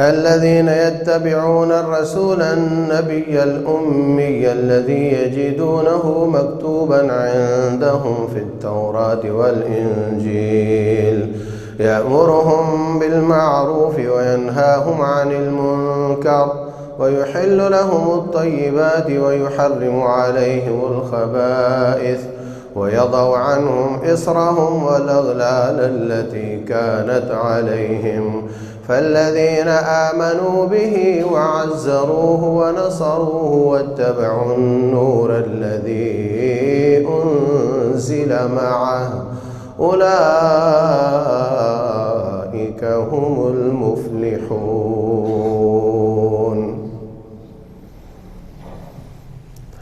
الذين يتبعون الرسول النبي الأمي الذي يجدونه مكتوبا عندهم في التوراة والإنجيل يأمرهم بالمعروف وينهاهم عن المنكر ويحل لهم الطيبات ويحرم عليهم الخبائث ويضع عنهم إصرهم والأغلال التي كانت عليهم فالذين آمنوا به وعزروه ونصروه واتبعوا النور الذي أنزل معه أولئك هم المفلحون।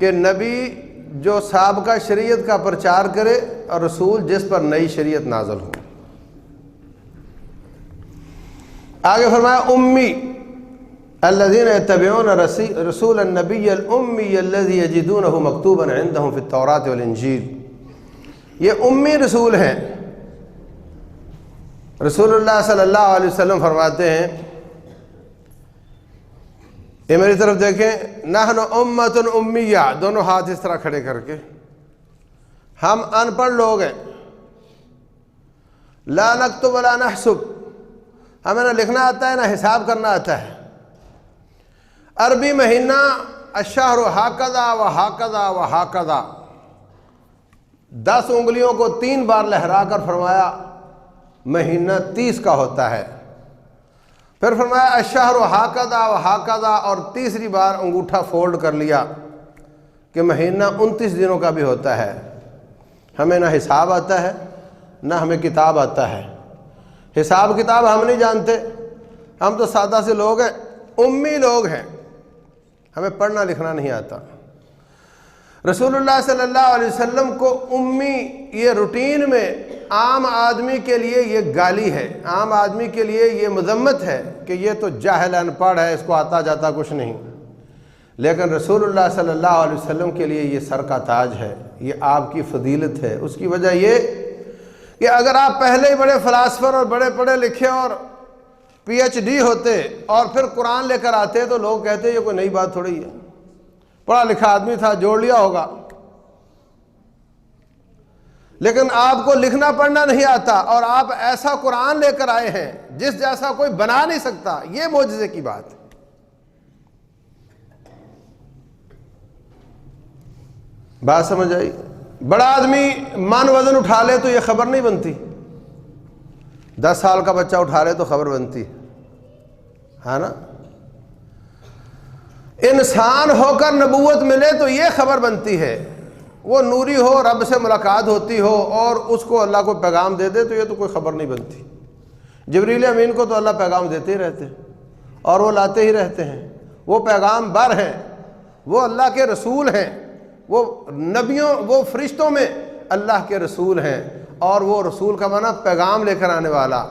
کہ نبی جو سابقہ شریعت کا پرچار کرے اور رسول جس پر نئی شریعت نازل ہو۔ آگے فرمایا امی الذین یتبعون رسول النبی الامی الذی یجدونہ مکتوبا عندہم فی التوراۃ والانجیل، یہ امی رسول ہیں۔ رسول اللہ صلی اللہ علیہ وسلم فرماتے ہیں، یہ میری طرف دیکھیں، نحن امۃ امیہ، دونوں ہاتھ اس طرح کھڑے کر کے، ہم ان پڑھ لوگ ہیں، لا نکتب ولا نحسب، ہمیں نہ لکھنا آتا ہے نہ حساب کرنا آتا ہے۔ عربی مہینہ الشہر ہاکذا و ہاکذا و ہاکذا، 10 انگلیوں کو 3 بار لہرا کر فرمایا مہینہ 30 کا ہوتا ہے۔ پھر فرمایا الشہر ہاکذا و ہاکذا، اور تیسری بار انگوٹھا فولڈ کر لیا کہ مہینہ 29 دنوں کا بھی ہوتا ہے۔ ہمیں نہ حساب آتا ہے نہ ہمیں کتاب آتا ہے، حساب کتاب ہم نہیں جانتے، ہم تو سادہ سے لوگ ہیں، امی لوگ ہیں، ہمیں پڑھنا لکھنا نہیں آتا۔ رسول اللہ صلی اللہ علیہ وسلم کو امی، یہ روٹین میں عام آدمی کے لیے یہ گالی ہے، عام آدمی کے لیے یہ مذمت ہے کہ یہ تو جاہل ان پڑھ ہے، اس کو آتا جاتا کچھ نہیں۔ لیکن رسول اللہ صلی اللہ علیہ وسلم کے لیے یہ سر کا تاج ہے، یہ آپ کی فضیلت ہے۔ اس کی وجہ یہ کہ اگر آپ پہلے ہی بڑے فلاسفر اور بڑے پڑھے لکھے اور پی ایچ ڈی ہوتے اور پھر قرآن لے کر آتے تو لوگ کہتے یہ کوئی نئی بات تھوڑی ہے، پڑھا لکھا آدمی تھا جوڑ لیا ہوگا۔ لیکن آپ کو لکھنا پڑھنا نہیں آتا اور آپ ایسا قرآن لے کر آئے ہیں جس جیسا کوئی بنا نہیں سکتا، یہ معجزے کی بات ہے۔ بات سمجھ آئی؟ بڑا آدمی من وزن اٹھا لے تو یہ خبر نہیں بنتی، 10 سال کا بچہ اٹھا لے تو خبر بنتی ہے نا؟ انسان ہو کر نبوت ملے تو یہ خبر بنتی ہے، وہ نوری ہو، رب سے ملاقات ہوتی ہو اور اس کو اللہ کو پیغام دے دے تو یہ تو کوئی خبر نہیں بنتی۔ جبریل امین کو تو اللہ پیغام دیتے ہی رہتے ہیں اور وہ لاتے ہی رہتے ہیں، وہ پیغام بر ہیں، وہ اللہ کے رسول ہیں، وہ نبیوں، وہ فرشتوں میں اللہ کے رسول ہیں، اور وہ رسول کا معنی پیغام لے کر آنے والا۔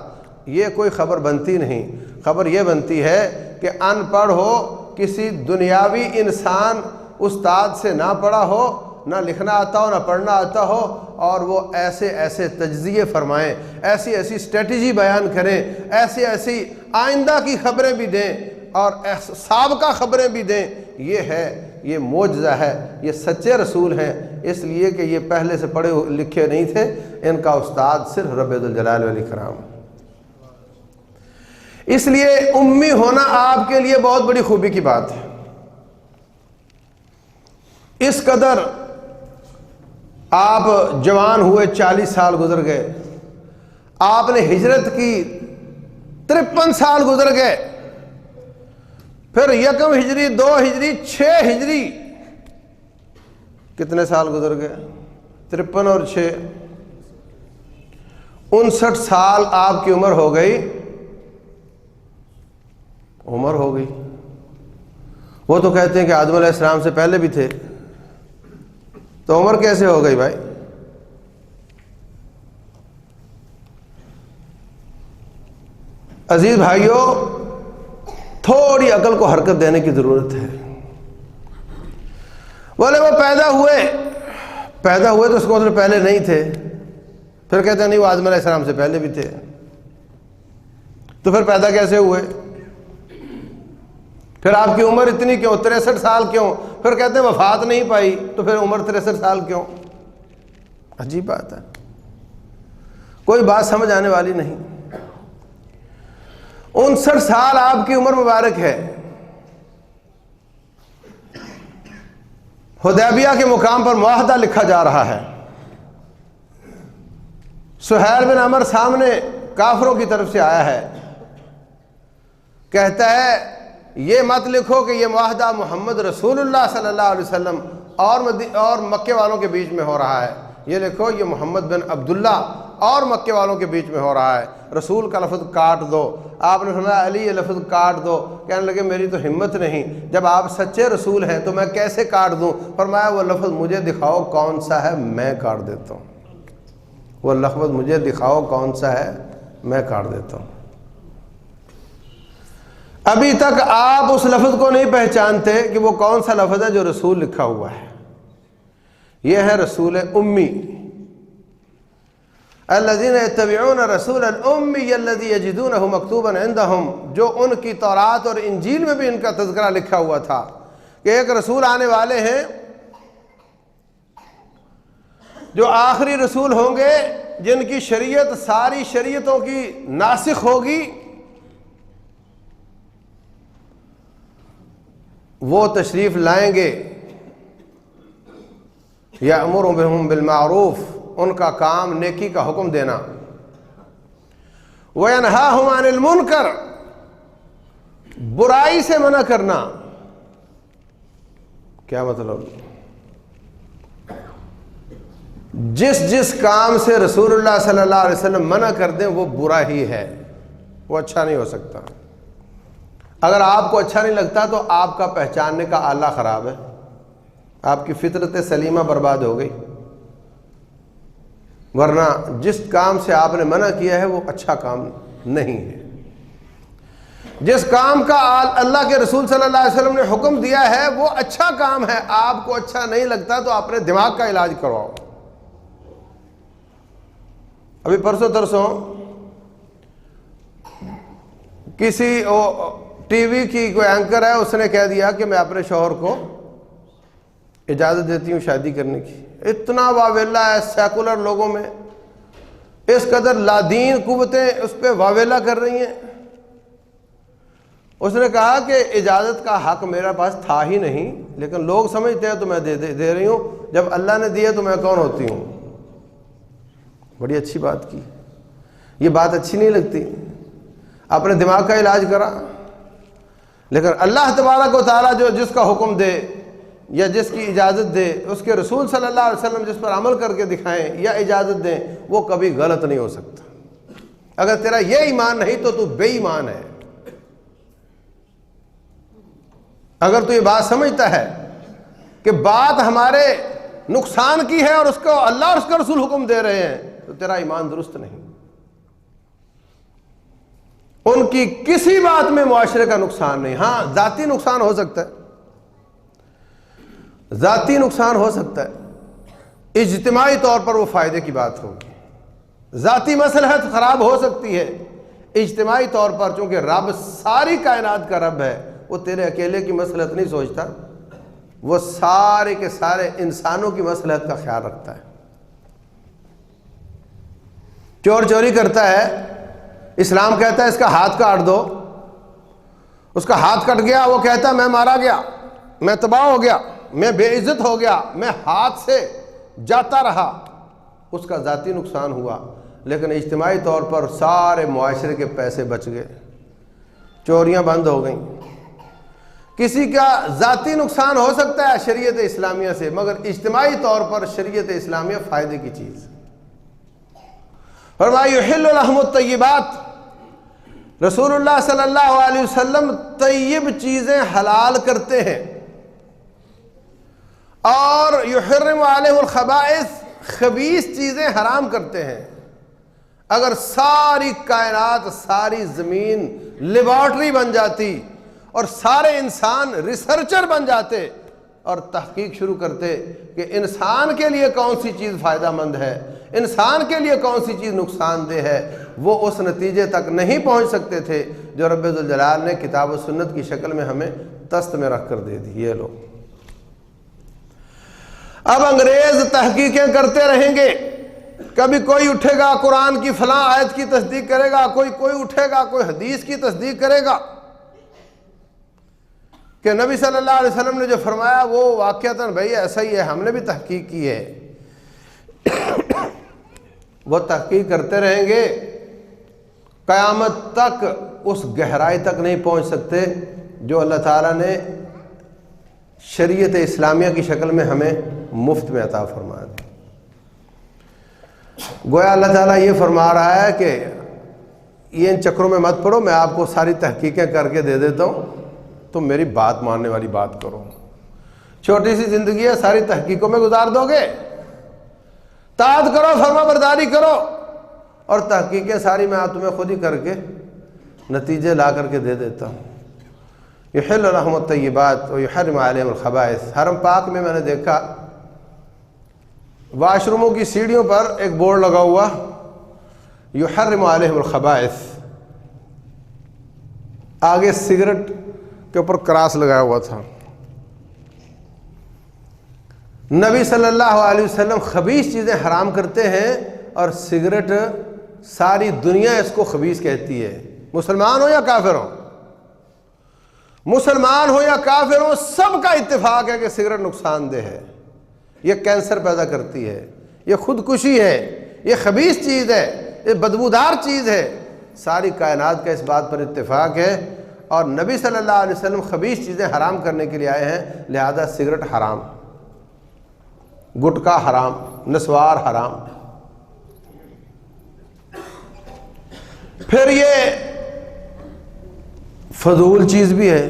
یہ کوئی خبر بنتی نہیں، خبر یہ بنتی ہے کہ ان پڑھ ہو، کسی دنیاوی انسان استاد سے نہ پڑھا ہو، نہ لکھنا آتا ہو نہ پڑھنا آتا ہو، اور وہ ایسے ایسے تجزیے فرمائیں، ایسی ایسی اسٹریٹجی بیان کریں، ایسی ایسی آئندہ کی خبریں بھی دیں اور سابقہ خبریں بھی دیں، یہ ہے، یہ معجزہ ہے، یہ سچے رسول ہیں، اس لیے کہ یہ پہلے سے پڑھے لکھے نہیں تھے، ان کا استاد صرف رب ذوالجلال والاکرام۔ اس لیے امی ہونا آپ کے لیے بہت بڑی خوبی کی بات ہے۔ اس قدر آپ جوان ہوئے، 40 سال گزر گئے، آپ نے ہجرت کی، 53 سال گزر گئے، پھر 1 ہجری، 2 ہجری، 6 ہجری، کتنے سال گزر گئے؟ 53 اور 6، 59 سال آپ کی عمر ہو گئی، وہ تو کہتے ہیں کہ آدم علیہ السلام سے پہلے بھی تھے، تو عمر کیسے ہو گئی بھائی؟ عزیز بھائیوں، تھوڑی عقل کو حرکت دینے کی ضرورت ہے۔ بولے وہ پیدا ہوئے تو اس کو مطلب پہلے نہیں تھے، پھر کہتے ہیں نہیں وہ آدم علیہ السلام سے پہلے بھی تھے، تو پھر پیدا کیسے ہوئے؟ پھر آپ کی عمر اتنی کیوں؟ 63 سال کیوں؟ پھر کہتے ہیں وفات نہیں پائی، تو پھر عمر 63 سال کیوں؟ عجیب بات ہے، کوئی بات سمجھ آنے والی نہیں۔ 59 سال آپ کی عمر مبارک ہے۔ حدیبیہ کے مقام پر معاہدہ لکھا جا رہا ہے، سہیل بن عمر سامنے کافروں کی طرف سے آیا ہے، کہتا ہے یہ مت لکھو کہ یہ معاہدہ محمد رسول اللہ صلی اللہ علیہ وسلم اور مکے والوں کے بیچ میں ہو رہا ہے، یہ لکھو یہ محمد بن عبداللہ اور مکے والوں کے بیچ میں ہو رہا ہے۔ رسول کا لفظ کاٹ دو، آپ نے فرمایا علی یہ لفظ کاٹ دو، کہنے لگے میری تو ہمت نہیں، جب آپ سچے رسول ہیں تو میں کیسے کاٹ دوں؟ فرمایا وہ لفظ مجھے دکھاؤ کون سا ہے، میں کاٹ دیتا ہوں۔ وہ لفظ مجھے دکھاؤ کون سا ہے، میں کاٹ دیتا ہوں۔ ابھی تک آپ اس لفظ کو نہیں پہچانتے کہ وہ کون سا لفظ ہے جو رسول لکھا ہوا ہے۔ یہ ہے رسول امی، الذین یتبعون رسول الامی الذی یجدونہ مکتوبا عندہم، جو ان کی تورات اور انجیل میں بھی ان کا تذکرہ لکھا ہوا تھا کہ ایک رسول آنے والے ہیں جو آخری رسول ہوں گے، جن کی شریعت ساری شریعتوں کی ناسخ ہوگی۔ وہ تشریف لائیں گے، یأمرهم بالمعروف، ان کا کام نیکی کا حکم دینا، وینہاہم عن المنکر، برائی سے منع کرنا۔ کیا مطلب؟ جس کام سے رسول اللہ صلی اللہ علیہ وسلم منع کر دیں وہ برا ہی ہے، وہ اچھا نہیں ہو سکتا۔ اگر آپ کو اچھا نہیں لگتا تو آپ کا پہچاننے کا آلہ خراب ہے، آپ کی فطرت سلیمہ برباد ہو گئی، ورنہ جس کام سے آپ نے منع کیا ہے وہ اچھا کام نہیں ہے۔ جس کام کا اللہ کے رسول صلی اللہ علیہ وسلم نے حکم دیا ہے وہ اچھا کام ہے، آپ کو اچھا نہیں لگتا تو اپنے دماغ کا علاج کرواؤ۔ ابھی پرسوں ترسوں کسی ٹی وی کی کوئی اینکر ہے، اس نے کہہ دیا کہ میں اپنے شوہر کو اجازت دیتی ہوں شادی کرنے کی۔ اتنا واویلا ہے سیکولر لوگوں میں، اس قدر لادین قوتیں اس پہ واویلا کر رہی ہیں۔ اس نے کہا کہ اجازت کا حق میرے پاس تھا ہی نہیں، لیکن لوگ سمجھتے ہیں تو میں دے رہی ہوں، جب اللہ نے دیا تو میں کون ہوتی ہوں؟ بڑی اچھی بات کی، یہ بات اچھی نہیں لگتی، اپنے دماغ کا علاج کرا۔ لیکن اللہ تبارک و تعالیٰ جو جس کا حکم دے یا جس کی اجازت دے، اس کے رسول صلی اللہ علیہ وسلم جس پر عمل کر کے دکھائیں یا اجازت دیں، وہ کبھی غلط نہیں ہو سکتا۔ اگر تیرا یہ ایمان نہیں تو بے ایمان ہے۔ اگر تو یہ بات سمجھتا ہے کہ بات ہمارے نقصان کی ہے اور اس کو اللہ اور اس کا رسول حکم دے رہے ہیں تو تیرا ایمان درست نہیں۔ ان کی کسی بات میں معاشرے کا نقصان نہیں، ہاں ذاتی نقصان ہو سکتا ہے، ذاتی نقصان ہو سکتا ہے، اجتماعی طور پر وہ فائدے کی بات ہوگی۔ ذاتی مصلحت خراب ہو سکتی ہے، اجتماعی طور پر چونکہ رب ساری کائنات کا رب ہے، وہ تیرے اکیلے کی مصلحت نہیں سوچتا، وہ سارے کے سارے انسانوں کی مصلحت کا خیال رکھتا ہے۔ چور چوری کرتا ہے، اسلام کہتا ہے اس کا ہاتھ کاٹ دو، اس کا ہاتھ کٹ گیا، وہ کہتا ہے میں مارا گیا، میں تباہ ہو گیا، میں بے عزت ہو گیا، میں ہاتھ سے جاتا رہا، اس کا ذاتی نقصان ہوا، لیکن اجتماعی طور پر سارے معاشرے کے پیسے بچ گئے، چوریاں بند ہو گئیں۔ کسی کا ذاتی نقصان ہو سکتا ہے شریعت اسلامیہ سے، مگر اجتماعی طور پر شریعت اسلامیہ فائدے کی چیز۔ فرمایا یحل لہم الطیبات، رسول اللہ صلی اللہ علیہ وسلم طیب چیزیں حلال کرتے ہیں، اور یحرم علیہ الخبائث، خبیث چیزیں حرام کرتے ہیں۔ اگر ساری کائنات، ساری زمین لیبارٹری بن جاتی اور سارے انسان ریسرچر بن جاتے اور تحقیق شروع کرتے کہ انسان کے لیے کون سی چیز فائدہ مند ہے، انسان کے لیے کون سی چیز نقصان دہ ہے، وہ اس نتیجے تک نہیں پہنچ سکتے تھے جو رب ذوالجلال نے کتاب و سنت کی شکل میں ہمیں دست میں رکھ کر دے دی۔ یہ لوگ اب انگریز تحقیقیں کرتے رہیں گے، کبھی کوئی اٹھے گا قرآن کی فلاں آیت کی تصدیق کرے گا، کوئی اٹھے گا کوئی حدیث کی تصدیق کرے گا کہ نبی صلی اللہ علیہ وسلم نے جو فرمایا وہ واقعتاً بھائی ایسا ہی ہے، ہم نے بھی تحقیق کی ہے۔ وہ تحقیق کرتے رہیں گے، قیامت تک اس گہرائی تک نہیں پہنچ سکتے جو اللہ تعالیٰ نے شریعت اسلامیہ کی شکل میں ہمیں مفت میں عطا فرما دی۔ گویا اللہ تعالیٰ یہ فرما رہا ہے کہ یہ ان چکروں میں مت پڑو، میں آپ کو ساری تحقیقیں کر کے دے دیتا ہوں، تم میری بات ماننے والی بات کرو۔ چھوٹی سی زندگی ہے، ساری تحقیقوں میں گزار دو گے؟ طاعت کرو، فرما برداری کرو، اور تحقیقیں ساری میں تمہیں خود ہی کر کے نتیجے لا کر کے دے دیتا ہوں۔ یحل لہم الطیبات ویحرم علیہم الخبائث۔ حرم پاک میں نے دیکھا واش روموں کی سیڑھیوں پر ایک بورڈ لگا ہوا، یحرم علیہم الخبائث، آگے سگریٹ کے اوپر کراس لگایا ہوا تھا۔ نبی صلی اللہ علیہ وسلم خبیث چیزیں حرام کرتے ہیں، اور سگریٹ ساری دنیا اس کو خبیث کہتی ہے، مسلمان ہو یا کافر ہو، مسلمان ہو یا کافر ہو، سب کا اتفاق ہے کہ سگریٹ نقصان دہ ہے، یہ کینسر پیدا کرتی ہے، یہ خودکشی ہے، یہ خبیث چیز ہے، یہ بدبودار چیز ہے۔ ساری کائنات کا اس بات پر اتفاق ہے، اور نبی صلی اللہ علیہ وسلم خبیث چیزیں حرام کرنے کے لیے آئے ہیں، لہذا سگریٹ حرام، گٹکا حرام، نسوار حرام۔ پھر یہ فضول چیز بھی ہے،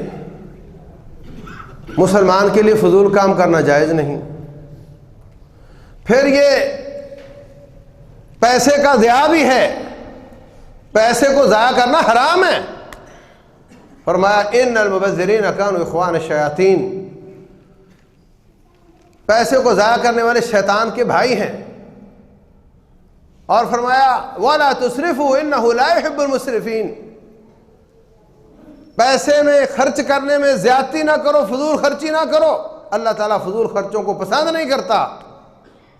مسلمان کے لیے فضول کام کرنا جائز نہیں۔ پھر یہ پیسے کا ضیاع بھی ہے، پیسے کو ضائع کرنا حرام ہے۔ فرمایا ان المبذرین کانوا اخوان الشیاطین، پیسے کو ضائع کرنے والے شیطان کے بھائی ہیں۔ اور فرمایا وَلَا تُسْرِفُوا إِنَّهُ لَا يُحِبُّ الْمُسْرِفِينَ، پیسے میں خرچ کرنے میں زیادتی نہ کرو، فضول خرچی نہ کرو، اللہ تعالیٰ فضول خرچوں کو پسند نہیں کرتا۔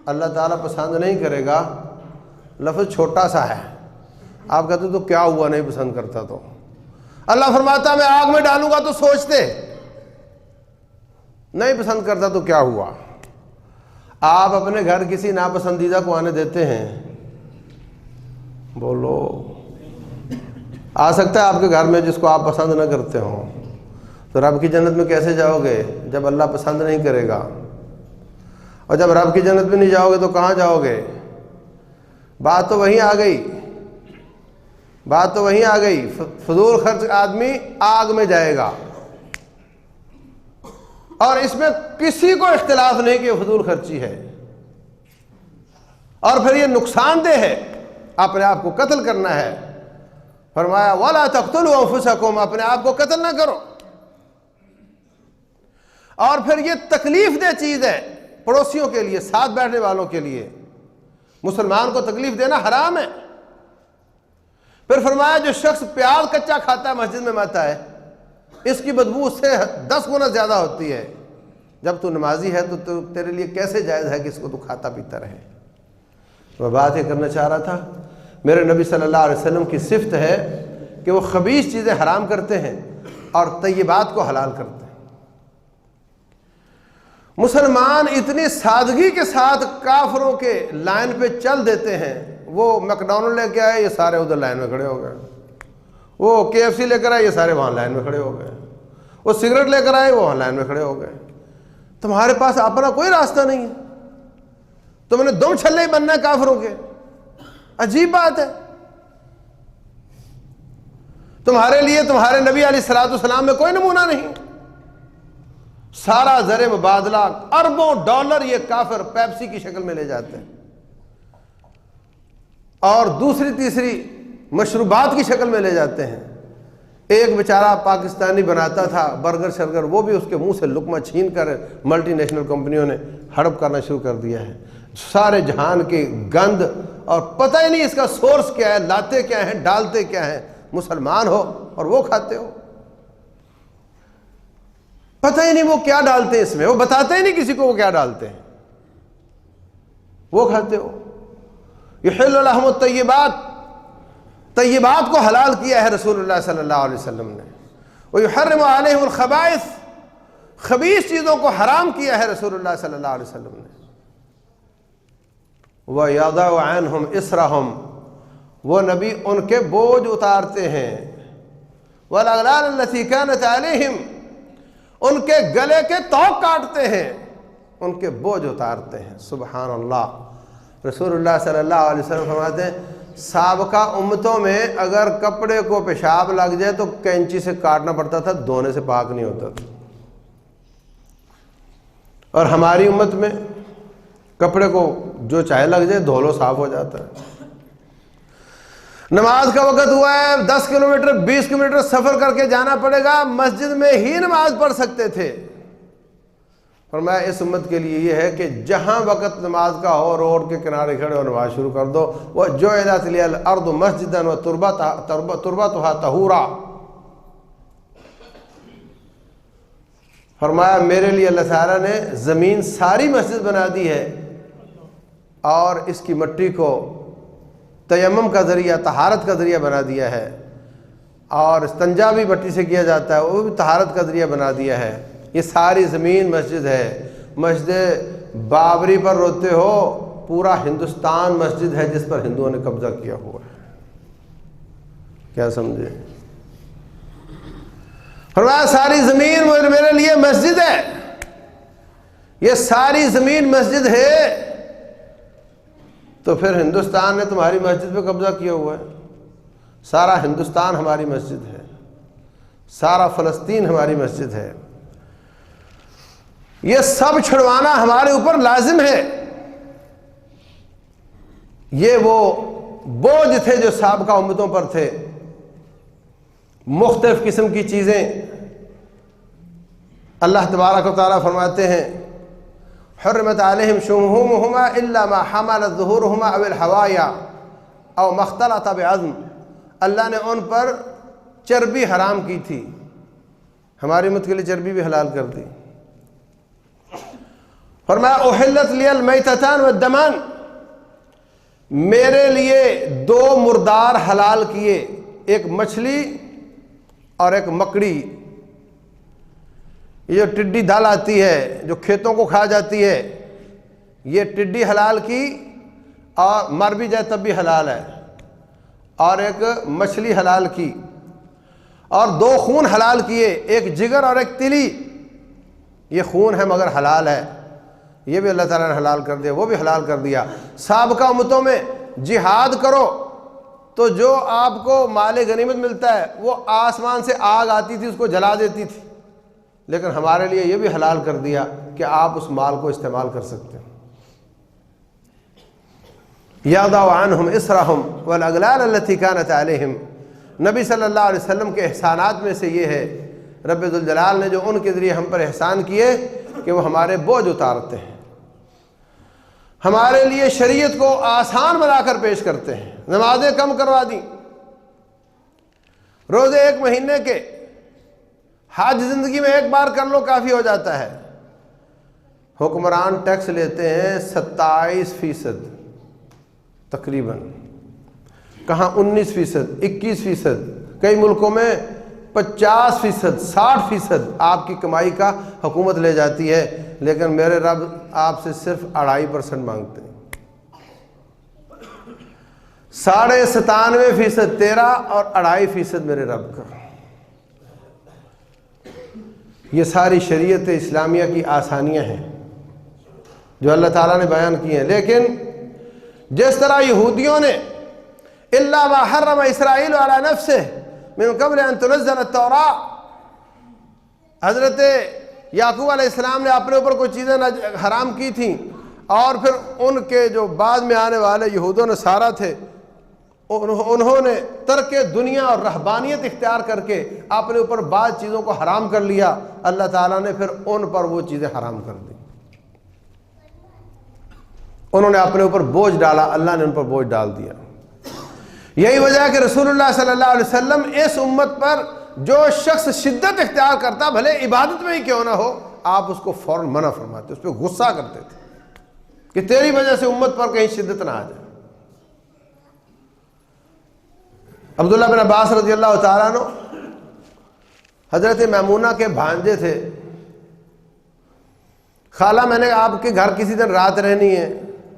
اللہ تعالیٰ پسند نہیں کرے گا، لفظ چھوٹا سا ہے، آپ کہتے تو کیا ہوا نہیں پسند کرتا تو؟ اللہ فرماتا میں آگ میں ڈالوں گا تو سوچتے، نہیں پسند کرتا تو کیا ہوا؟ آپ اپنے گھر کسی ناپسندیدہ کو آنے دیتے ہیں؟ بولو، آ سکتا ہے آپ کے گھر میں جس کو آپ پسند نہ کرتے ہوں، تو رب کی جنت میں کیسے جاؤ گے جب اللہ پسند نہیں کرے گا؟ اور جب رب کی جنت میں نہیں جاؤ گے تو کہاں جاؤ گے؟ بات تو وہیں آ گئی، بات تو وہیں آ گئی، فضول خرچ آدمی آگ میں جائے گا، اور اس میں کسی کو اختلاف نہیں کہ یہ فضول خرچی ہے، اور پھر یہ نقصان دہ ہے، اپنے آپ کو قتل کرنا ہے۔ فرمایا وَلَا تَقْتُلُوا أَنفُسَكُمْ، اپنے آپ کو قتل نہ کرو۔ اور پھر یہ تکلیف دہ چیز ہے پڑوسیوں کے لیے، ساتھ بیٹھنے والوں کے لیے، مسلمان کو تکلیف دینا حرام ہے۔ پھر فرمایا جو شخص پیاز کچا کھاتا ہے مسجد میں مت آئے، اس کی بدبو اس سے 10 گنا زیادہ ہوتی ہے۔ جب تو نمازی ہے تو تیرے لیے کیسے جائز ہے کہ اس کو تو کھاتا پیتا رہے؟ میں بات یہ کرنا چاہ رہا تھا، میرے نبی صلی اللہ علیہ وسلم کی صفت ہے کہ وہ خبیث چیزیں حرام کرتے ہیں اور طیبات کو حلال کرتے ہیں۔ مسلمان اتنی سادگی کے ساتھ کافروں کے لائن پہ چل دیتے ہیں، وہ میک ڈونلڈ لے کے آئے، یہ سارے ادھر لائن میں کھڑے ہو گئے، وہ KFC لے کر آئے، یہ سارے وہاں لائن میں کھڑے ہو گئے، وہ سگریٹ لے کر آئے، وہ وہاں لائن میں کھڑے ہو گئے۔ تمہارے پاس اپنا کوئی راستہ نہیں ہے، تم نے دم چھلے ہی بننا ہے کافروں کے۔ عجیب بات ہے، تمہارے لیے تمہارے نبی علیہ الصلوۃ والسلام میں کوئی نمونہ نہیں، سارا زر مبادلہ اربوں ڈالر یہ کافر پیپسی کی شکل میں لے جاتے ہیں، اور دوسری تیسری مشروبات کی شکل میں لے جاتے ہیں۔ ایک بیچارہ پاکستانی بناتا تھا برگر شرگر، وہ بھی اس کے منہ سے لقمہ چھین کر ملٹی نیشنل کمپنیوں نے ہڑپ کرنا شروع کر دیا ہے۔ سارے جہان کی گند، اور پتہ ہی نہیں اس کا سورس کیا ہے، لاتے کیا ہیں، ڈالتے کیا ہیں۔ مسلمان ہو اور وہ کھاتے ہو، پتہ ہی نہیں وہ کیا ڈالتے ہیں اس میں، وہ بتاتے ہی نہیں کسی کو وہ کیا ڈالتے ہیں، وہ کھاتے ہو۔ یحل لہم الطیبات، طیبات کو حلال کیا ہے رسول اللہ صلی اللہ علیہ وسلم نے۔ ویحرم علیہم الخبائث، خبیث چیزوں کو حرام کیا ہے رسول اللہ صلی اللہ علیہ وسلم نے۔ وَيَضَعُ عَنْهُمْ إِصْرَهُمْ، وہ نبی ان کے بوجھ اتارتے ہیں۔ وَالْأَغْلَالَ الَّتِي كَانَتْ عَلَيْهِمْ، ان کے گلے کے توق کاٹتے ہیں، ان کے بوجھ اتارتے ہیں۔ سبحان اللہ، رسول اللہ صلی اللہ علیہ وسلم فرماتے ہیں سابقہ امتوں میں اگر کپڑے کو پیشاب لگ جائے تو کینچی سے کاٹنا پڑتا تھا، دھونے سے پاک نہیں ہوتا تھا، اور ہماری امت میں کپڑے کو جو چاہے لگ جائے دھو لو صاف ہو جاتا ہے۔ نماز کا وقت ہوا ہے، 10 کلومیٹر 20 کلومیٹر سفر کر کے جانا پڑے گا، مسجد میں ہی نماز پڑھ سکتے تھے۔ فرمایا اس امت کے لیے یہ ہے کہ جہاں وقت نماز کا ہو روڈ کے کنارے کھڑے ہو نماز شروع کر دو۔ وَجُعِلَتْ لِيَ الْأَرْضُ مَسْجِدًا وَتُرْبَتُهَا طَهُورًا، فرمایا میرے لیے اللہ تعالیٰ نے زمین ساری مسجد بنا دی ہے، اور اس کی مٹی کو تیمم کا ذریعہ، طہارت کا ذریعہ بنا دیا ہے، اور استنجا بھی مٹی سے کیا جاتا ہے، وہ بھی طہارت کا ذریعہ بنا دیا ہے۔ یہ ساری زمین مسجد ہے۔ مسجد بابری پر روتے ہو، پورا ہندوستان مسجد ہے جس پر ہندوؤں نے قبضہ کیا ہوا ہے۔ کیا سمجھے؟ فرمایا ساری زمین میرے لیے مسجد ہے، یہ ساری زمین مسجد ہے، تو پھر ہندوستان نے تمہاری مسجد پہ قبضہ کیا ہوا ہے۔ سارا ہندوستان ہماری مسجد ہے، سارا فلسطین ہماری مسجد ہے، یہ سب چھڑوانا ہمارے اوپر لازم ہے۔ یہ وہ بوجھ تھے جو سابقہ امتوں پر تھے، مختلف قسم کی چیزیں۔ اللہ تبارک و تعالیٰ فرماتے ہیں حرمت علیہم شمومہما الا ما حملت ظہورہما او الحوایا او ما اختلط بعظم، اللہ نے ان پر چربی حرام کی تھی، ہماری امت کے لیے چربی بھی حلال کر دی۔ فرمایا احلت لی المیتتان والدمان، میرے لیے 2 مردار حلال کیے، ایک مچھلی اور ایک مکڑی۔ یہ جو ٹڈی دال آتی ہے جو کھیتوں کو کھا جاتی ہے، یہ ٹڈی حلال کی، اور مر بھی جائے تب بھی حلال ہے، اور ایک مچھلی حلال کی، اور 2 خون حلال کیے، ایک جگر اور ایک تلی۔ یہ خون ہے مگر حلال ہے، یہ بھی اللہ تعالیٰ نے حلال کر دیا، وہ بھی حلال کر دیا۔ سابقہ امتوں میں جہاد کرو تو جو آپ کو مال غنیمت ملتا ہے وہ آسمان سے آگ آتی تھی، اس کو جلا دیتی تھی، لیکن ہمارے لیے یہ بھی حلال کر دیا کہ آپ اس مال کو استعمال کر سکتے ہیں۔ یَضَعُ عَنْهُمْ إِصْرَهُمْ وَالْأَغْلَالَ الَّتِي كَانَتْ عَلَيْهِمْ، نبی صلی اللہ علیہ وسلم کے احسانات میں سے یہ ہے، رب ذوالجلال نے جو ان کے ذریعے ہم پر احسان کیے کہ وہ ہمارے بوجھ اتارتے ہیں، ہمارے لیے شریعت کو آسان بنا کر پیش کرتے ہیں۔ نمازیں کم کروا دیں، روزے 1 مہینے کے، حج زندگی میں 1 بار کر لو کافی ہو جاتا ہے۔ حکمران ٹیکس لیتے ہیں 27% تقریباً، کہاں 19%، 21%، کئی ملکوں میں 50%، 60% آپ کی کمائی کا حکومت لے جاتی ہے، لیکن میرے رب آپ سے صرف 2.5% مانگتے ہیں۔ 97.5% تیرا اور 2.5% میرے رب کا۔ یہ ساری شریعت اسلامیہ کی آسانیاں ہیں جو اللہ تعالیٰ نے بیان کی ہیں، لیکن جس طرح یہودیوں نے الا ما حرم اسرائیل علی نفسہ من قبل ان تنزل التوراۃ، حضرت یعقوب علیہ السلام نے اپنے اوپر کوئی چیزیں حرام کی تھیں، اور پھر ان کے جو بعد میں آنے والے یہود و نصارہ تھے انہوں نے ترک دنیا اور رہبانیت اختیار کر کے اپنے اوپر بعض چیزوں کو حرام کر لیا، اللہ تعالیٰ نے پھر ان پر وہ چیزیں حرام کر دی۔ انہوں نے اپنے اوپر بوجھ ڈالا، اللہ نے ان پر بوجھ ڈال دیا۔ یہی وجہ ہے کہ رسول اللہ صلی اللہ علیہ وسلم اس امت پر جو شخص شدت اختیار کرتا، بھلے عبادت میں ہی کیوں نہ ہو، آپ اس کو فوراً منع فرماتے، اس پہ غصہ کرتے تھے کہ تیری وجہ سے امت پر کہیں شدت نہ آ جائے۔ عبداللہ بن عباس رضی اللہ تعالیٰ عنہ حضرت میمونہ کے بھانجے تھے۔ خالہ میں نے آپ کے گھر کسی دن رات رہنی ہے،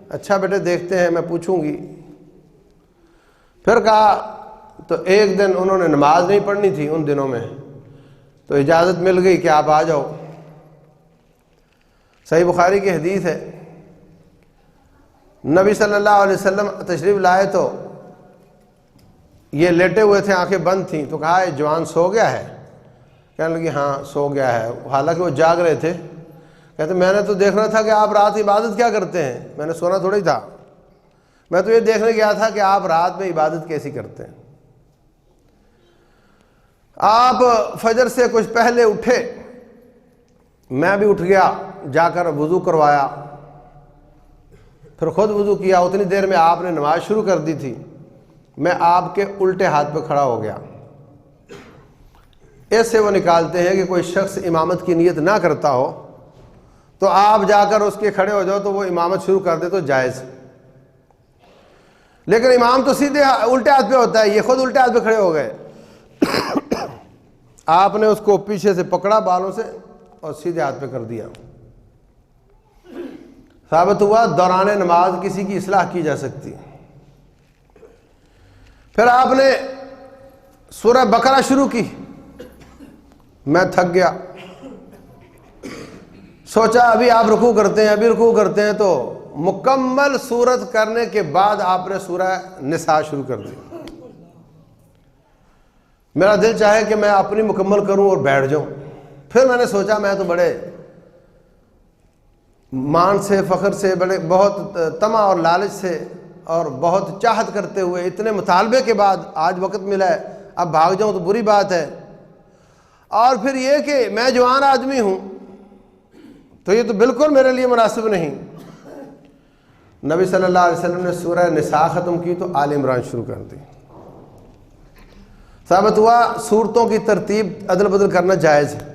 اچھا بیٹے دیکھتے ہیں، میں پوچھوں گی۔ پھر کہا، تو ایک دن انہوں نے نماز نہیں پڑھنی تھی ان دنوں میں، تو اجازت مل گئی کہ آپ آ جاؤ۔ صحیح بخاری کی حدیث ہے، نبی صلی اللہ علیہ وسلم تشریف لائے تو یہ لیٹے ہوئے تھے، آنکھیں بند تھیں، تو کہا یہ جوان سو گیا ہے؟ کہنے لگی ہاں سو گیا ہے، حالانکہ وہ جاگ رہے تھے۔ کہتے میں نے تو دیکھ رہا تھا کہ آپ رات عبادت کیا کرتے ہیں، میں نے سونا تھوڑی تھا، میں تو یہ دیکھنے گیا تھا کہ آپ رات میں عبادت کیسی کرتے ہیں۔ آپ فجر سے کچھ پہلے اٹھے، میں بھی اٹھ گیا، جا کر وضو کروایا، پھر خود وضو کیا۔ اتنی دیر میں آپ نے نماز شروع کر دی تھی، میں آپ کے الٹے ہاتھ پہ کھڑا ہو گیا۔ اس سے وہ نکالتے ہیں کہ کوئی شخص امامت کی نیت نہ کرتا ہو تو آپ جا کر اس کے کھڑے ہو جاؤ تو وہ امامت شروع کر دے تو جائز، لیکن امام تو سیدھے الٹے ہاتھ پہ ہوتا ہے، یہ خود الٹے ہاتھ پہ کھڑے ہو گئے۔ آپ نے اس کو پیچھے سے پکڑا بالوں سے اور سیدھے ہاتھ پہ کر دیا۔ ثابت ہوا دوران نماز کسی کی اصلاح کی جا سکتی۔ پھر آپ نے سورہ بقرہ شروع کی، میں تھک گیا، سوچا ابھی آپ رکوع کرتے ہیں تو مکمل سورت کرنے کے بعد آپ نے سورہ نساء شروع کر دی۔ میرا دل چاہے کہ میں اپنی مکمل کروں اور بیٹھ جاؤں، پھر میں نے سوچا میں تو بڑے مان سے فخر سے بہت طمع اور لالچ سے اور بہت چاہت کرتے ہوئے اتنے مطالبے کے بعد آج وقت ملا ہے، اب بھاگ جاؤں تو بری بات ہے، اور پھر یہ کہ میں جوان آدمی ہوں تو یہ تو بالکل میرے لیے مناسب نہیں۔ نبی صلی اللہ علیہ وسلم نے سورہ نساء ختم کی تو آل عمران شروع کر دی۔ ثابت ہوا سورتوں کی ترتیب عدل بدل کرنا جائز ہے۔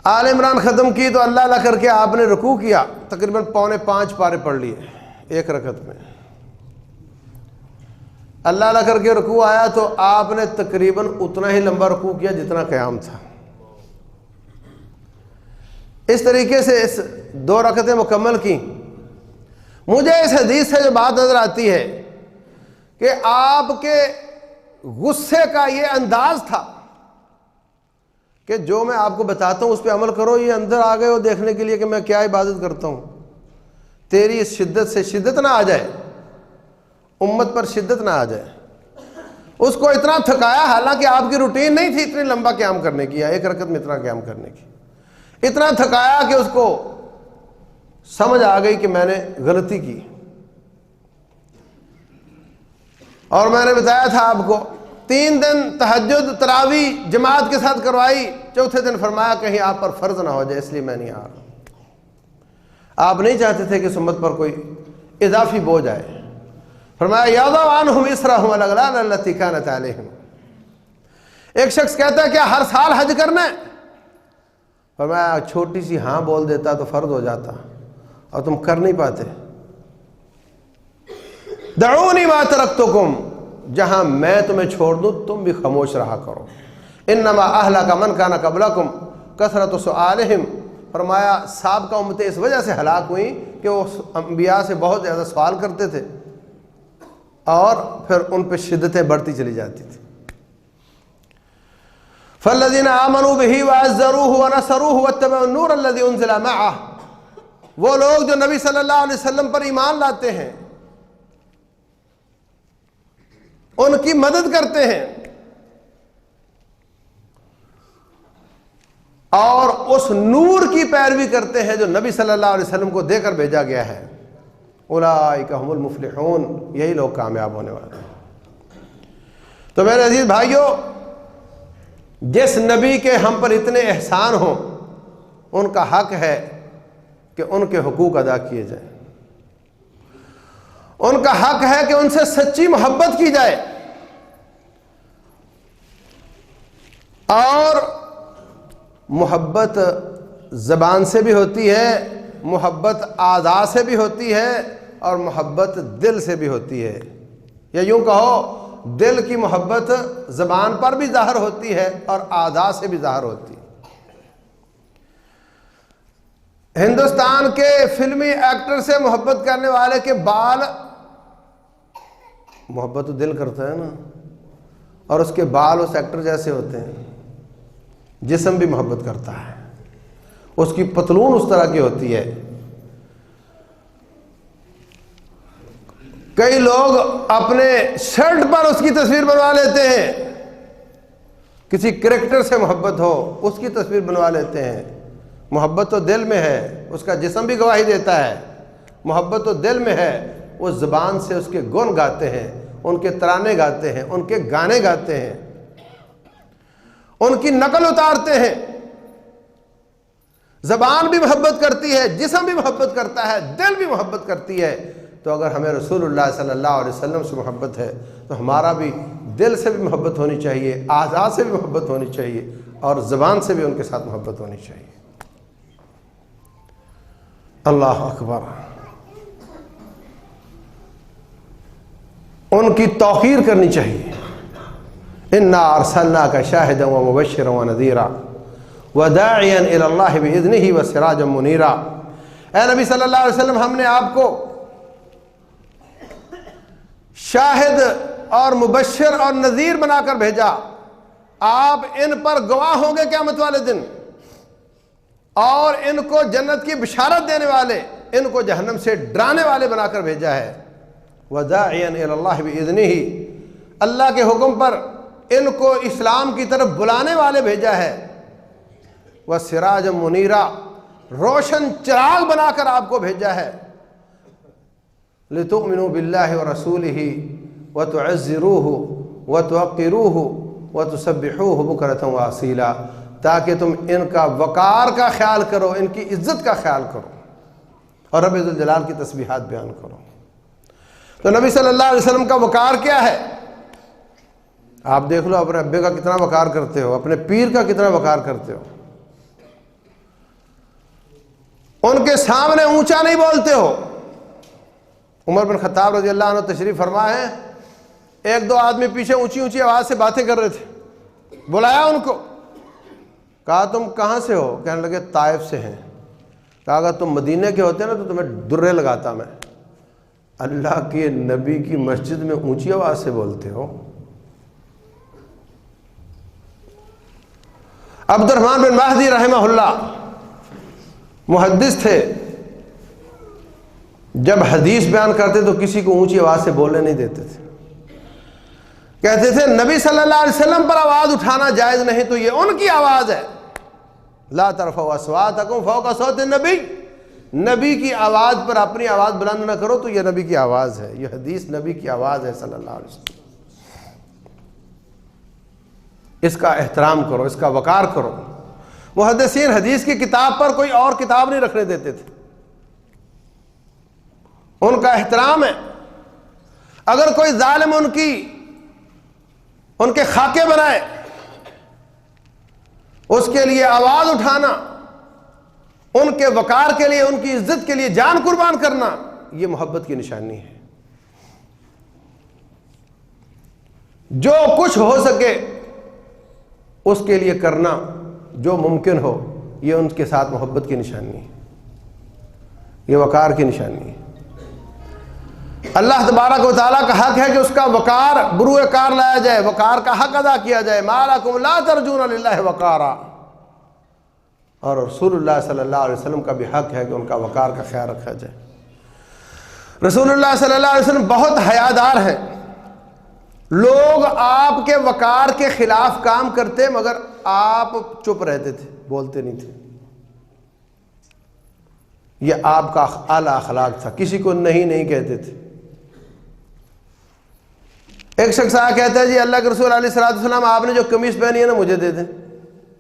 آل عمران ختم کی تو اللہ اللہ کر کے آپ نے رکوع کیا، تقریباً 4.25 پارے پڑھ لیے ایک رکعت میں۔ اللہ اللہ کر کے رکوع آیا تو آپ نے تقریباً اتنا ہی لمبا رکوع کیا جتنا قیام تھا۔ اس طریقے سے اس 2 رکعتیں مکمل کی۔ مجھے اس حدیث سے جو بات نظر آتی ہے کہ آپ کے غصے کا یہ انداز تھا کہ جو میں آپ کو بتاتا ہوں اس پہ عمل کرو، یہ اندر آ گئے ہو دیکھنے کے لیے کہ میں کیا عبادت کرتا ہوں، تیری اس شدت سے شدت نہ آ جائے، امت پر شدت نہ آ جائے۔ اس کو اتنا تھکایا، حالانکہ آپ کی روٹین نہیں تھی اتنی لمبا قیام کرنے کی یا ایک رکعت میں اتنا قیام کرنے کی، اتنا تھکایا کہ اس کو سمجھ آ گئی کہ میں نے غلطی کی۔ اور میں نے بتایا تھا آپ کو 3 دن تہجد تراویح جماعت کے ساتھ کروائی، چوتھے دن فرمایا کہیں آپ پر فرض نہ ہو جائے اس لیے میں نہیں آ رہا۔ آپ نہیں چاہتے تھے کہ امت پر کوئی اضافی بوجھ آئے۔ فرمایا یَضَعُ عَنْهُمْ إِصْرَهُمْ وَالْأَغْلَالَ الَّتِي كَانَتْ عَلَيْهِمْ۔ ایک شخص کہتا ہے کہ ہر سال حج کرنا ہے، فرمایا چھوٹی سی ہاں بول دیتا تو فرض ہو جاتا اور تم کر نہیں پاتے۔ دعونی ما ترکتکم، جہاں میں تمہیں چھوڑ دوں تم بھی خاموش رہا کرو۔ انما اہلک من کان قبلکم کثرت سؤالہم، فرمایا سابقہ امتیں اس وجہ سے ہلاک ہوئیں کہ وہ انبیاء سے بہت زیادہ سوال کرتے تھے اور پھر ان پہ شدتیں بڑھتی چلی جاتی تھی۔ فالذین آمنوا بہ وعزروہ ونصروہ واتبعوا النور الذی انزل معہ، وہ لوگ جو نبی صلی اللہ علیہ وسلم پر ایمان لاتے ہیں، ان کی مدد کرتے ہیں اور اس نور کی پیروی کرتے ہیں جو نبی صلی اللہ علیہ وسلم کو دے کر بھیجا گیا ہے، اولئک هم المفلحون، یہی لوگ کامیاب ہونے والے ہیں۔ تو میرے عزیز بھائیوں، جس نبی کے ہم پر اتنے احسان ہوں ان کا حق ہے کہ ان کے حقوق ادا کیے جائیں، ان کا حق ہے کہ ان سے سچی محبت کی جائے، اور محبت زبان سے بھی ہوتی ہے، محبت اعضاء سے بھی ہوتی ہے، اور محبت دل سے بھی ہوتی ہے، یا یوں کہو دل کی محبت زبان پر بھی ظاہر ہوتی ہے اور اعضاء سے بھی ظاہر ہوتی ہے۔ ہندوستان کے فلمی ایکٹر سے محبت کرنے والے کے بال، محبت تو دل کرتا ہے نا، اور اس کے بال اس ایکٹر جیسے ہوتے ہیں، جسم بھی محبت کرتا ہے، اس کی پتلون اس طرح کی ہوتی ہے، کئی لوگ اپنے شرٹ پر اس کی تصویر بنوا لیتے ہیں، کسی کریکٹر سے محبت ہو اس کی تصویر بنوا لیتے ہیں۔ محبت تو دل میں ہے، اس کا جسم بھی گواہی دیتا ہے، محبت تو دل میں ہے، وہ زبان سے اس کے گن گاتے ہیں، ان کے ترانے گاتے ہیں، ان کے گانے گاتے ہیں، ان کی نقل اتارتے ہیں۔ زبان بھی محبت کرتی ہے، جسم بھی محبت کرتا ہے، دل بھی محبت کرتی ہے۔ تو اگر ہمیں رسول اللہ صلی اللہ علیہ وسلم سے محبت ہے تو ہمارا بھی دل سے بھی محبت ہونی چاہیے، اعضاء سے بھی محبت ہونی چاہیے، اور زبان سے بھی ان کے ساتھ محبت ہونی چاہیے۔ اللہ اکبر، ان کی توقیر کرنی چاہیے۔ انا ارسلناک شاہدا ومبشرا ونذیرا وداعیا الی اللہ باذنہ وسراجا منیرا۔ اے نبی صلی اللہ علیہ وسلم، ہم نے آپ کو شاہد اور مبشر اور نذیر بنا کر بھیجا، آپ ان پر گواہ ہوں گے قیامت والے دن، اور ان کو جنت کی بشارت دینے والے، ان کو جہنم سے ڈرانے والے بنا کر بھیجا ہے۔ وَدَاعِيًا إِلَى اللَّهِ بِإِذْنِهِ، اللہ کے حکم پر ان کو اسلام کی طرف بلانے والے بھیجا ہے۔ وَسِرَاجًا مُنِيرًا، روشن چراغ بنا کر آپ کو بھیجا ہے۔ لِتُؤْمِنُوا بِاللَّهِ وَرَسُولِهِ وَتُعَزِّرُوهُ وَتُوَقِّرُوهُ وَتُسَبِّحُوهُ بُكْرَةً وَأَصِيلًا، تاکہ تم ان کا وقار کا خیال کرو، ان کی عزت کا خیال کرو، اور رب ذوالجلال کی تسبیحات بیان کرو۔ تو نبی صلی اللہ علیہ وسلم کا وقار کیا ہے؟ آپ دیکھ لو، اپنے ابے کا کتنا وقار کرتے ہو، اپنے پیر کا کتنا وقار کرتے ہو، ان کے سامنے اونچا نہیں بولتے ہو۔ عمر بن خطاب رضی اللہ عنہ تشریف فرما ہے، ایک دو آدمی پیچھے اونچی اونچی آواز سے باتیں کر رہے تھے، بلایا ان کو، کہا تم کہاں سے ہو؟ کہنے لگے طائف سے ہیں۔ کہا اگر تم مدینے کے ہوتے نا تو تمہیں درے لگاتا میں، اللہ کے نبی کی مسجد میں اونچی آواز سے بولتے ہو۔ عبد الرحمن بن مہدی رحمہ اللہ محدث تھے، جب حدیث بیان کرتے تو کسی کو اونچی آواز سے بولنے نہیں دیتے تھے، کہتے تھے نبی صلی اللہ علیہ وسلم پر آواز اٹھانا جائز نہیں، تو یہ ان کی آواز ہے۔ لا ترفعوا اصواتکم فوق صوت النبی، نبی کی آواز پر اپنی آواز بلند نہ کرو، تو یہ نبی کی آواز ہے، یہ حدیث نبی کی آواز ہے صلی اللہ علیہ وسلم۔ اس کا احترام کرو، اس کا وقار کرو۔ محدثین حدیث کی کتاب پر کوئی اور کتاب نہیں رکھنے دیتے تھے، ان کا احترام ہے۔ اگر کوئی ظالم ان کے خاکے بنائے، اس کے لیے آواز اٹھانا، ان کے وقار کے لیے، ان کی عزت کے لیے جان قربان کرنا، یہ محبت کی نشانی ہے۔ جو کچھ ہو سکے اس کے لیے کرنا، جو ممکن ہو، یہ ان کے ساتھ محبت کی نشانی ہے، یہ وقار کی نشانی ہے۔ اللہ تبارک و تعالیٰ کا حق ہے کہ اس کا وقار بروئے کار لایا جائے، وقار کا حق ادا کیا جائے۔ ما لکم لا ترجون للہ وقارا، اور رسول اللہ صلی اللہ علیہ وسلم کا بھی حق ہے کہ ان کا وقار کا خیال رکھا جائے۔ رسول اللہ صلی اللہ علیہ وسلم بہت حیادار ہیں، لوگ آپ کے وقار کے خلاف کام کرتے مگر آپ چپ رہتے تھے، بولتے نہیں تھے۔ یہ آپ کا اعلیٰ اخلاق تھا، کسی کو نہیں کہتے تھے۔ ایک شخص آیا کہتا ہے جی اللہ کے رسول علیہ السلام آپ نے جو قمیص پہنی ہے نا مجھے دے دیں،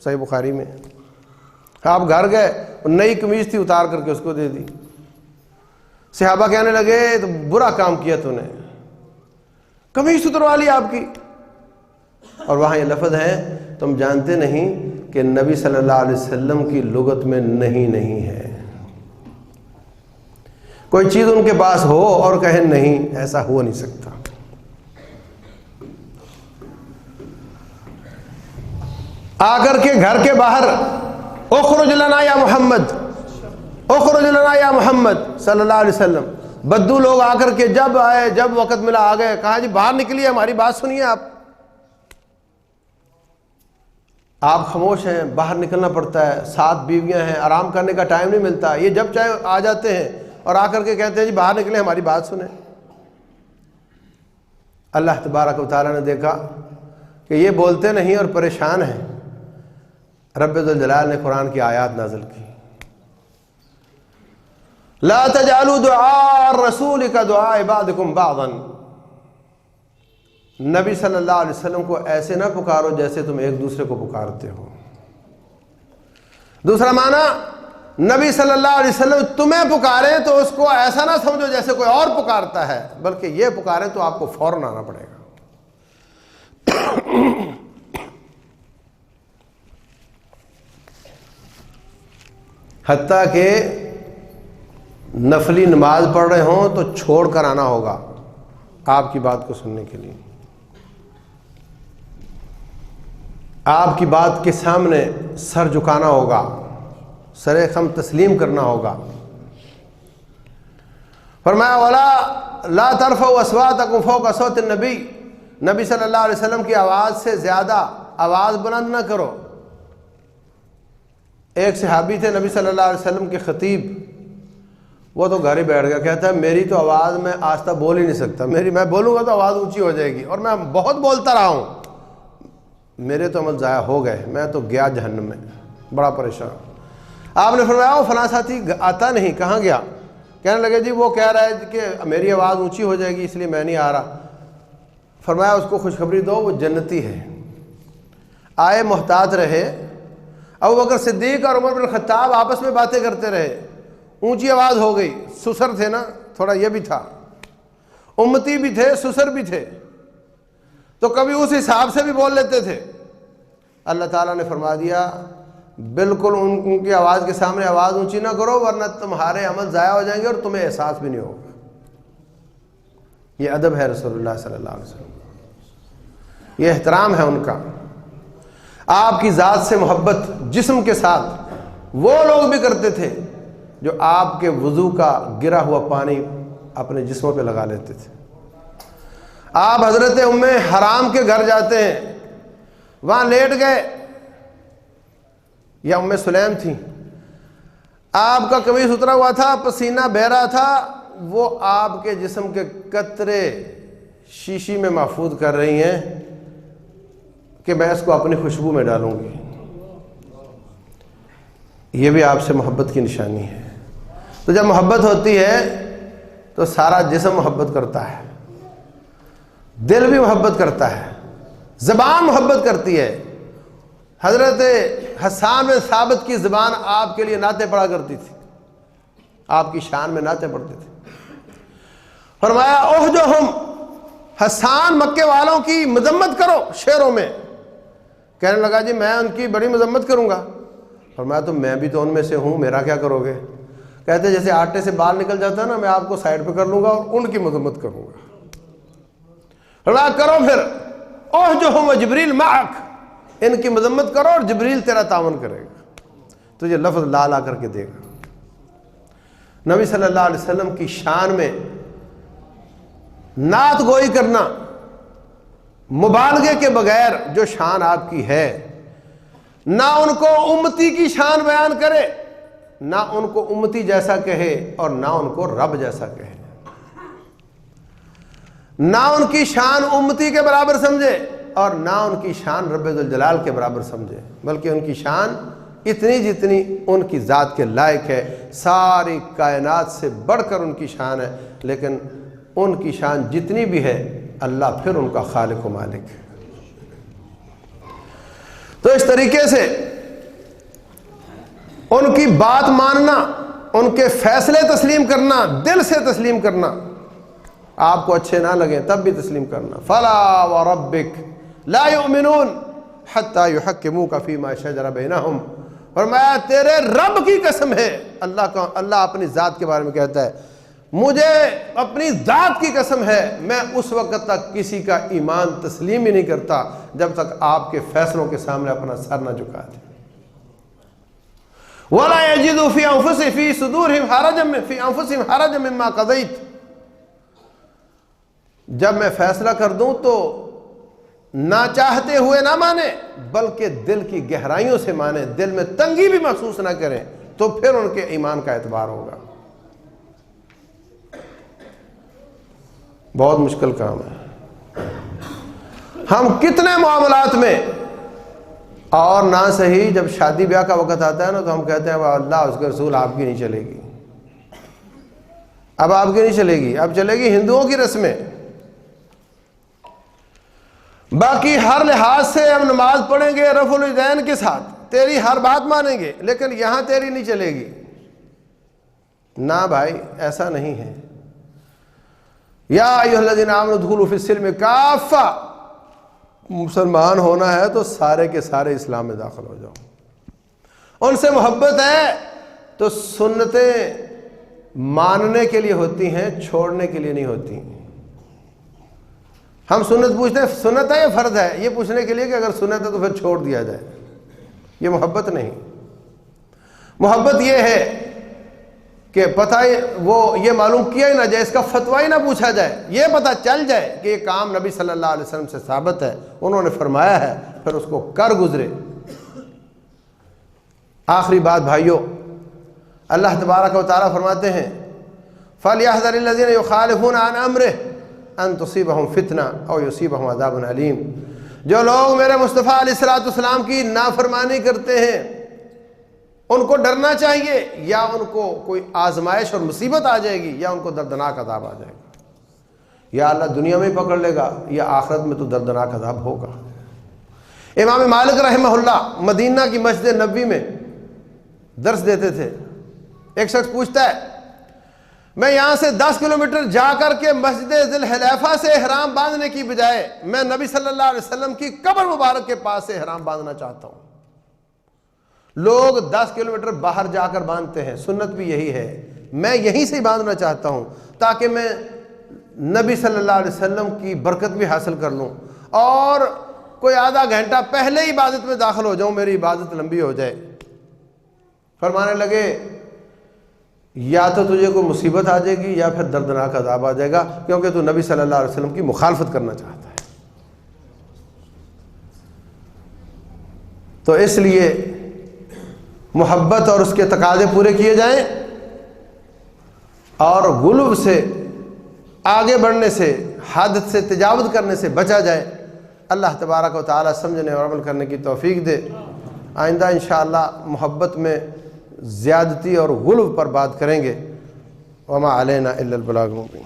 صحیح بخاری میں۔ آپ گھر گئے، نئی قمیص تھی، اتار کر کے اس کو دے دی۔ صحابہ کہنے لگے تو برا کام کیا تو نے، قمیص اتروا لی آپ کی۔ اور وہاں یہ لفظ ہے تم جانتے نہیں کہ نبی صلی اللہ علیہ وسلم کی لغت میں نہیں ہے۔ کوئی چیز ان کے پاس ہو اور کہیں نہیں، ایسا ہو نہیں سکتا۔ آ کر کے گھر کے باہر اخرج لنا یا محمد، اخرج لنا یا محمد صلی اللہ علیہ وسلم، بدو لوگ آ کر کے جب آئے، جب وقت ملا آ گئے، کہا جی باہر نکلیے، ہماری بات سنیے۔ آپ خاموش ہیں، باہر نکلنا پڑتا ہے، 7 بیویاں ہیں، آرام کرنے کا ٹائم نہیں ملتا، یہ جب چاہے آ جاتے ہیں اور آ کر کے کہتے ہیں جی باہر نکلیں، ہماری بات سنیں۔ اللہ تبارک و تعالیٰ نے دیکھا کہ یہ بولتے نہیں اور پریشان ہیں، رب ذوالجلال نے قرآن کی آیات نازل کی، لا تجعلوا دعاء الرسول كدعاء بعضكم بعضا، نبی صلی اللہ علیہ وسلم کو ایسے نہ پکارو جیسے تم ایک دوسرے کو پکارتے ہو۔ دوسرا معنی، نبی صلی اللہ علیہ وسلم تمہیں پکاریں تو اس کو ایسا نہ سمجھو جیسے کوئی اور پکارتا ہے، بلکہ یہ پکاریں تو آپ کو فوراً آنا پڑے گا۔ حتیٰ کہ نفلی نماز پڑھ رہے ہوں تو چھوڑ کر آنا ہوگا آپ کی بات کو سننے کے لیے، آپ کی بات کے سامنے سر جھکانا ہوگا، سر خم تسلیم کرنا ہوگا۔ فرمایا وَلَا لَا تَرْفَعُوا أَصْوَاتَكُمْ فَوْقَ صَوْتِ النَّبِيِّ، نبی صلی اللہ علیہ وسلم کی آواز سے زیادہ آواز بلند نہ کرو۔ ایک صحابی تھے نبی صلی اللہ علیہ وسلم کے خطیب، وہ تو گھر ہی بیٹھ گیا، کہتا ہے میری تو آواز میں آہستہ بول ہی نہیں سکتا، میں بولوں گا تو آواز اونچی ہو جائے گی، اور میں بہت بولتا رہا ہوں، میرے تو عمل ضائع ہو گئے، میں تو گیا جہنم میں، بڑا پریشان۔ آپ نے فرمایا وہ فلاں ساتھی آتا نہیں، کہاں گیا؟ کہنے لگے جی وہ کہہ رہا ہے کہ میری آواز اونچی ہو جائے گی اس لیے میں نہیں آ رہا۔ فرمایا اس کو خوشخبری دو، وہ جنتی ہے۔ آئے محتاط رہے، ابوبکر صدیق اور عمر بن خطاب آپس میں باتیں کرتے رہے، اونچی آواز ہو گئی، سسر تھے نا، تھوڑا یہ بھی تھا، امتی بھی تھے سسر بھی تھے، تو کبھی اس حساب سے بھی بول لیتے تھے۔ اللہ تعالیٰ نے فرما دیا بالکل ان کی آواز کے سامنے آواز اونچی نہ کرو ورنہ تمہارے عمل ضائع ہو جائیں گے اور تمہیں احساس بھی نہیں ہوگا۔ یہ ادب ہے رسول اللہ صلی اللہ علیہ وسلم، یہ احترام ہے ان کا۔ آپ کی ذات سے محبت جسم کے ساتھ وہ لوگ بھی کرتے تھے جو آپ کے وضو کا گرا ہوا پانی اپنے جسموں پہ لگا لیتے تھے۔ آپ حضرت ام حرام کے گھر جاتے ہیں، وہاں لیٹ گئے، یا ام سلیم تھی، آپ کا قمیص اترا ہوا تھا، پسینہ بہہ رہا تھا، وہ آپ کے جسم کے قطرے شیشی میں محفوظ کر رہی ہیں کہ میں اس کو اپنی خوشبو میں ڈالوں گی۔ یہ بھی آپ سے محبت کی نشانی ہے۔ تو جب محبت ہوتی ہے تو سارا جسم محبت کرتا ہے، دل بھی محبت کرتا ہے، زبان محبت کرتی ہے۔ حضرت حسان بن ثابت کی زبان آپ کے لیے نعتیں پڑھا کرتی تھی، آپ کی شان میں نعتیں پڑھتے تھے۔ فرمایا احجہم، حسان مکے والوں کی مذمت کرو شعروں میں۔ کہنے لگا جی میں ان کی بڑی مذمت کروں گا۔ فرمایا تو میں بھی تو ان میں سے ہوں، میرا کیا کرو گے؟ کہتے جیسے آٹے سے بال نکل جاتا ہے نا، میں آپ کو سائڈ پہ کر لوں گا اور ان کی مذمت کروں گا۔ فرمایا کرو پھر، احجہم جبریل معک، ان کی مذمت کرو اور جبریل تیرا تعاون کرے گا، تجھے لفظ لا لا کر کے دے گا۔ نبی صلی اللہ علیہ وسلم کی شان میں نعت گوئی کرنا مبالغے کے بغیر جو شان آپ کی ہے، نہ ان کو امتی کی شان بیان کرے، نہ ان کو امتی جیسا کہے اور نہ ان کو رب جیسا کہے، نہ ان کی شان امتی کے برابر سمجھے اور نہ ان کی شان رب ذوالجلال کے برابر سمجھے، بلکہ ان کی شان اتنی جتنی ان کی ذات کے لائق ہے، ساری کائنات سے بڑھ کر ان کی شان ہے، لیکن ان کی شان جتنی بھی ہے اللہ پھر ان کا خالق و مالک ہے۔ تو اس طریقے سے ان کی بات ماننا، ان کے فیصلے تسلیم کرنا، دل سے تسلیم کرنا، آپ کو اچھے نہ لگیں تب بھی تسلیم کرنا۔ فلا وربک لا یؤمنون حتی یحکموک فیما شجر بینہم، فرمایا تیرے رب کی قسم ہے، اللہ اپنی ذات کے بارے میں کہتا ہے، مجھے اپنی ذات کی قسم ہے میں اس وقت تک کسی کا ایمان تسلیم ہی نہیں کرتا جب تک آپ کے فیصلوں کے سامنے اپنا سر نہ جھکا دے۔ وَلَا يَجِدُوا فِي أَنفُسِهِمْ فِي صُدُورِهِمْ حَرَجًا مِّمَّا قَضَيْتَ، جب میں فیصلہ کر دوں تو نہ چاہتے ہوئے نہ مانے بلکہ دل کی گہرائیوں سے مانے، دل میں تنگی بھی محسوس نہ کریں، تو پھر ان کے ایمان کا اعتبار ہوگا۔ بہت مشکل کام ہے۔ ہم کتنے معاملات میں، اور نہ صحیح جب شادی بیاہ کا وقت آتا ہے نا تو ہم کہتے ہیں اللہ اس کے رسول آپ کی نہیں چلے گی، اب آپ کی نہیں چلے گی، اب چلے گی ہندوؤں کی رسمیں۔ باقی ہر لحاظ سے ہم نماز پڑھیں گے رفع الیدین کے ساتھ، تیری ہر بات مانیں گے، لیکن یہاں تیری نہیں چلے گی۔ نہ بھائی ایسا نہیں ہے۔ یا ایھا الذین آمنوا ادخلوا فی السلم کافہ، مسلمان ہونا ہے تو سارے کے سارے اسلام میں داخل ہو جاؤ۔ ان سے محبت ہے تو سنتیں ماننے کے لیے ہوتی ہیں، چھوڑنے کے لیے نہیں ہوتی۔ ہم سنت پوچھتے ہیں سنت ہے یا فرض ہے، یہ پوچھنے کے لیے کہ اگر سنت ہے تو پھر چھوڑ دیا جائے، یہ محبت نہیں۔ محبت یہ ہے کہ پتہ وہ یہ معلوم کیا ہی نہ جائے، اس کا فتویٰ ہی نہ پوچھا جائے، یہ پتہ چل جائے کہ یہ کام نبی صلی اللہ علیہ وسلم سے ثابت ہے، انہوں نے فرمایا ہے، پھر اس کو کر گزرے۔ آخری بات بھائیو، اللہ تبارک و تعالیٰ فرماتے ہیں فَلْيَحْذَرِ الَّذِينَ يُخَالِفُونَ عَنْ أَمْرِهِ أَن تُصِيبَهُمْ فِتْنَةٌ أَوْ يُصِيبَهُمْ عَذَابٌ أَلِيمٌ۔ جو لوگ میرے مصطفیٰ علیہ السلام کی نافرمانی کرتے ہیں ان کو ڈرنا چاہیے، یا ان کو کوئی آزمائش اور مصیبت آ جائے گی، یا ان کو دردناک عذاب آ جائے گا۔ یا اللہ دنیا میں پکڑ لے گا، یا آخرت میں تو دردناک عذاب ہوگا۔ امام مالک رحمہ اللہ مدینہ کی مسجد نبوی میں درس دیتے تھے۔ ایک شخص پوچھتا ہے میں یہاں سے 10 کلومیٹر جا کر کے مسجد ذی الحلیفہ سے احرام باندھنے کی بجائے میں نبی صلی اللہ علیہ وسلم کی قبر مبارک کے پاس سے احرام باندھنا چاہتا ہوں۔ لوگ 10 کلومیٹر باہر جا کر باندھتے ہیں، سنت بھی یہی ہے، میں یہیں سے باندھنا چاہتا ہوں تاکہ میں نبی صلی اللہ علیہ وسلم کی برکت بھی حاصل کر لوں، اور کوئی آدھا گھنٹہ پہلے ہی عبادت میں داخل ہو جاؤں، میری عبادت لمبی ہو جائے۔ فرمانے لگے یا تو تجھے کوئی مصیبت آ جائے گی یا پھر دردناک عذاب آ جائے گا، کیونکہ تو نبی صلی اللہ علیہ وسلم کی مخالفت کرنا چاہتا ہے۔ تو اس لیے محبت اور اس کے تقاضے پورے کیے جائیں، اور غلو سے، آگے بڑھنے سے، حد سے تجاوز کرنے سے بچا جائے۔ اللہ تبارک و تعالی سمجھنے اور عمل کرنے کی توفیق دے۔ آئندہ انشاءاللہ محبت میں زیادتی اور غلو پر بات کریں گے۔ وما علینا الا البلاغ المبین۔